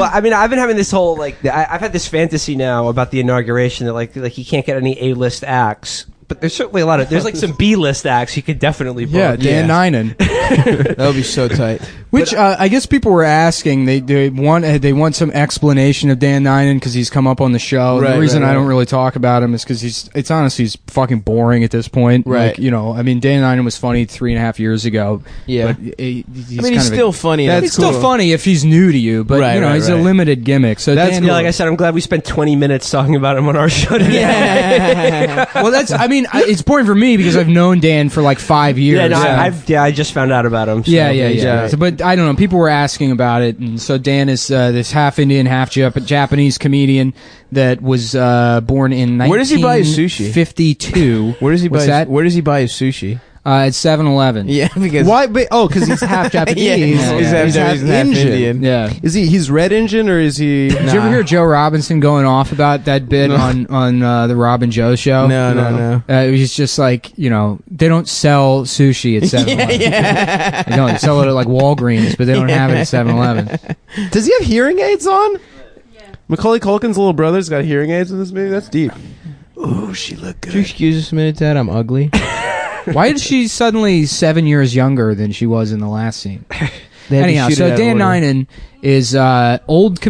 Well, I mean, I've been having this whole I've had this fantasy now about the inauguration that like he can't get any A-list acts. But there's certainly there's like some B-list acts you could definitely book. Yeah, Dan Nainan. That would be so tight. Which I guess people were asking. They want some explanation of Dan Nainan because he's come up on the show. Right, the reason I don't really talk about him is because it's honestly he's fucking boring at this point. Right. Like, I mean, Dan Nainan was funny 3.5 years ago. Yeah. But he's still funny. He's still funny if he's new to you, but he's a limited gimmick. So that's Dan, like I said, I'm glad we spent 20 minutes talking about him on our show today. Yeah. Well, it's important for me because I've known Dan for like 5 years. I just found out about him. So. Yeah. So, but I don't know. People were asking about it, and so Dan is this half Indian, half Japanese comedian that was born in 1952. Where does he buy his sushi? 52. Where does he buy? Where does he buy his sushi? At 7-Eleven. Yeah, because why? Because he's half Japanese. He's half Indian. Yeah. Is he's red Indian or is he? Did you ever hear Joe Robinson going off about that bit on the Robin Joe show? No. It was just like they don't sell sushi at 7-Eleven. Yeah. They don't. They sell it at like Walgreens, but they don't have it at 7-Eleven. Does he have hearing aids on? Yeah. Macaulay Culkin's little brother's got hearing aids in this movie. That's deep. Ooh, she looked good. Could you excuse us a minute, Dad? I'm ugly. Why is she suddenly 7 years younger than she was in the last scene? Anyhow, so Dan Nainan is he's an old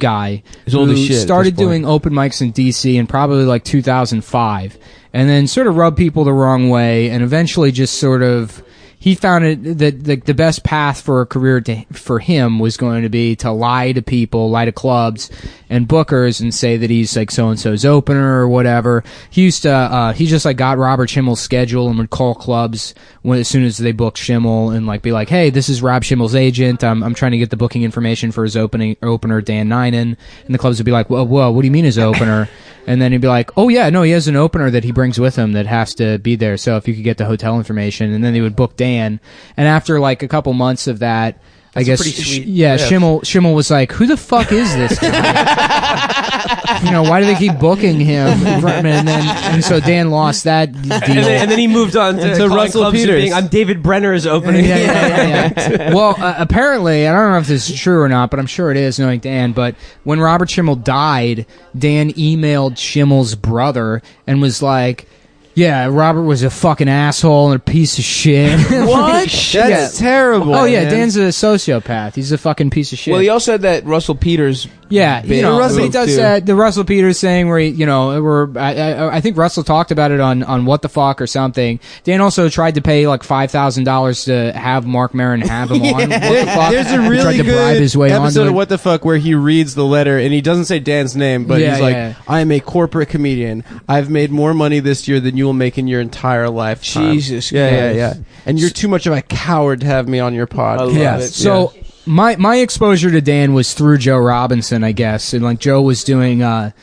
guy. He's old as shit. Started doing open mics in DC in probably like 2005, and then sort of rubbed people the wrong way, and eventually just sort of. He found it that the best path for a career for him was going to be to lie to people, lie to clubs and bookers, and say that he's like so and so's opener or whatever. He used to he just like got Robert Schimmel's schedule and would call clubs as soon as they booked Schimmel and like be like, "Hey, this is Rob Schimmel's agent. I'm trying to get the booking information for his opener Dan Nainan." And the clubs would be like, "Whoa, what do you mean his opener?" And then he'd be like, "Oh yeah, no, he has an opener that he brings with him that has to be there. So if you could get the hotel information," and then they would book Dan. And after like a couple months of that, I guess, Schimmel was like, "Who the fuck is this guy? Why do they keep booking him?" And so Dan lost that deal. And then he moved on to Russell Peters. I'm David Brenner's opening. Yeah. Well, apparently, I don't know if this is true or not, but I'm sure it is, knowing Dan. But when Robert Schimmel died, Dan emailed Schimmel's brother and was like, "Yeah, Robert was a fucking asshole and a piece of shit." What? That's terrible. Oh yeah, man. Dan's a sociopath. He's a fucking piece of shit. Well, he also had that Russell Peters. Yeah, he does that. The Russell Peters thing where I think Russell talked about it on What the Fuck or something. Dan also tried to pay like $5,000 to have Mark Maron have him on. What the Fuck? There's a really good episode of What the Fuck where he reads the letter and he doesn't say Dan's name, but he's like, "I am a corporate comedian. I've made more money this year than you will make in your entire lifetime." Jesus Christ. Yeah. And you're too much of a coward to have me on your pod. I love it. So my exposure to Dan was through Joe Robinson, I guess. And like Joe was doing that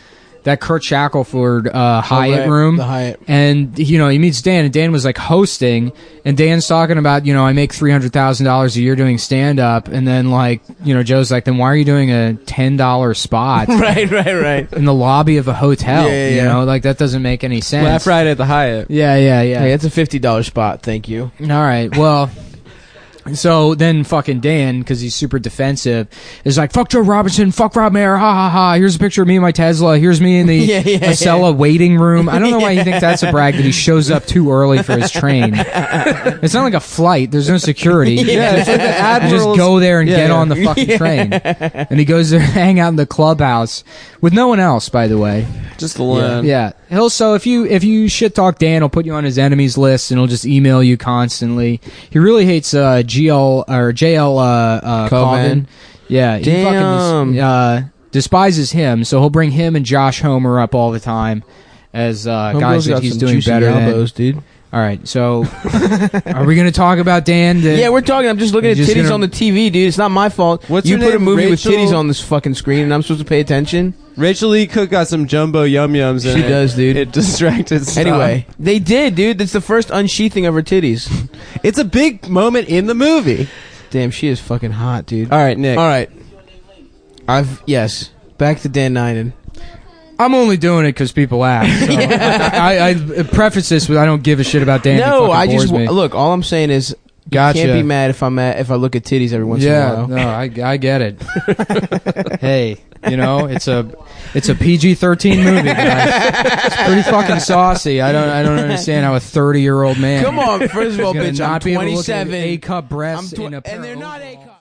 Kurt Shackelford Hyatt room. The Hyatt. And he meets Dan, and Dan was like hosting, and Dan's talking about, I make $300,000 a year doing stand up, and then like, Joe's like, "Then why are you doing a $10 spot?" Right. In the lobby of a hotel. Yeah. Like that doesn't make any sense. Laugh right at the Hyatt. Yeah. Hey, that's a $50 spot. Thank you. All right. Well, so then fucking Dan, because he's super defensive, is like, "Fuck Joe Robinson, fuck Rob Mayer, ha ha ha. Here's a picture of me in my Tesla. Here's me in the Acela waiting room." I don't know why you think that's a brag that he shows up too early for his train. It's not like a flight. There's no security. It's like the You just go there and get on the fucking train. And he goes there and hang out in the clubhouse with no one else, by the way. Just alone. Yeah. So if you shit talk Dan, he'll put you on his enemies list and he'll just email you constantly. He really hates JL Colvin. Yeah, he fucking despises him. So he'll bring him and Josh Homer up all the time as guys that he's doing better elbows, than. Dude. All right, so are we going to talk about Dan? Yeah, we're talking. I'm just looking at titties on the TV, dude. It's not my fault. You put a movie with titties on this fucking screen, and I'm supposed to pay attention? Rachel Lee Cook got some jumbo yum-yums in it. She does, dude. It distracted stuff. Anyway, they did, dude. That's the first unsheathing of her titties. It's a big moment in the movie. Damn, she is fucking hot, dude. All right, Nick. All right. Yes. Back to Dan Nainan. I'm only doing it because people ask. So I preface this with I don't give a shit about Dan. No, I just look. All I'm saying is Gotcha. You can't be mad if I look at titties every once in a while. No, I get it. Hey, it's a PG-13 movie, guys. It's pretty fucking saucy. I don't understand how a 30-year-old man. Come on, first of all, bitch, I'm not be able to look at 27. A-cup breasts and in a pair they're of not overalls. A-cup.